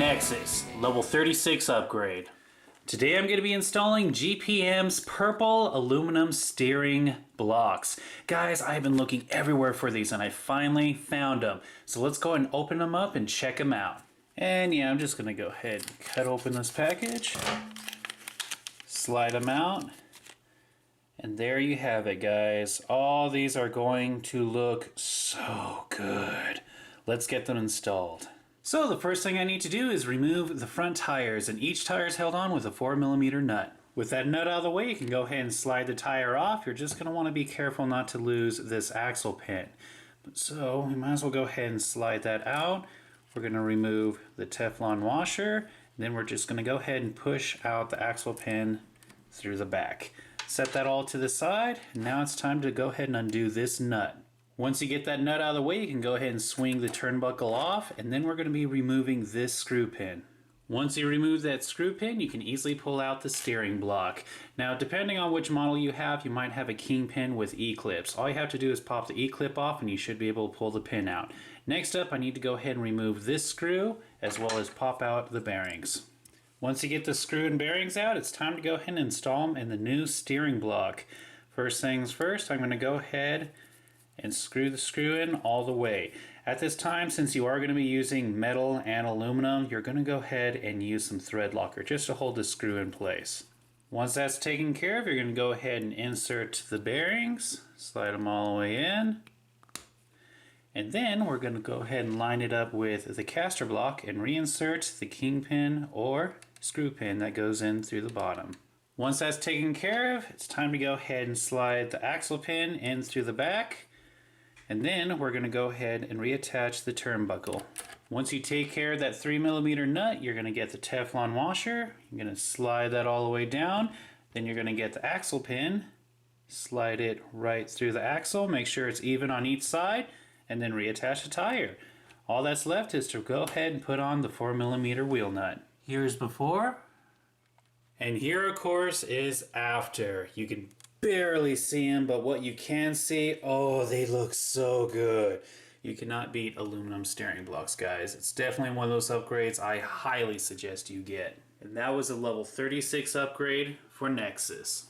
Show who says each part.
Speaker 1: Nhexus, level 36 upgrade. Today I'm going to be installing GPM's purple aluminum steering blocks. Guys, I've been looking everywhere for these and I finally found them. So let's go and open them up and check them out. And yeah, I'm just going to go ahead and cut open this package. Slide them out. And there you have it, guys. All these are going to look so good. Let's get them installed. So the first thing I need to do is remove the front tires, and each tire is held on with a 4mm nut. With that nut out of the way, you can go ahead and slide the tire off. You're just going to want to be careful not to lose this axle pin. So we might as well go ahead and slide that out. We're going to remove the Teflon washer, and then we're just going to go ahead and push out the axle pin through the back. Set that all to the side, and now it's time to go ahead and undo this nut. Once you get that nut out of the way, you can go ahead and swing the turnbuckle off, and then we're going to be removing this screw pin. Once you remove that screw pin, you can easily pull out the steering block. Now, depending on which model you have, you might have a kingpin with E-clips. All you have to do is pop the E-clip off and you should be able to pull the pin out. Next up, I need to go ahead and remove this screw, as well as pop out the bearings. Once you get the screw and bearings out, it's time to go ahead and install them in the new steering block. First things first, I'm going to go ahead and screw the screw in all the way. At this time, since you are going to be using metal and aluminum, you're going to go ahead and use some thread locker just to hold the screw in place. Once that's taken care of, you're going to go ahead and insert the bearings, slide them all the way in, and then we're going to go ahead and line it up with the caster block and reinsert the kingpin or screw pin that goes in through the bottom. Once that's taken care of, it's time to go ahead and slide the axle pin in through the back. And then we're going to go ahead and reattach the turnbuckle. Once you take care of that 3mm nut, you're going to get the Teflon washer. You're going to slide that all the way down. Then you're going to get the axle pin, slide it right through the axle, make sure it's even on each side, and then reattach the tire. All that's left is to go ahead and put on the 4mm wheel nut. Here's before, and here of course is after. You can barely see them, but what you can see, oh, they look so good. You cannot beat aluminum steering blocks, guys. It's definitely one of those upgrades I highly suggest you get. And that was a level 36 upgrade for Nhexus.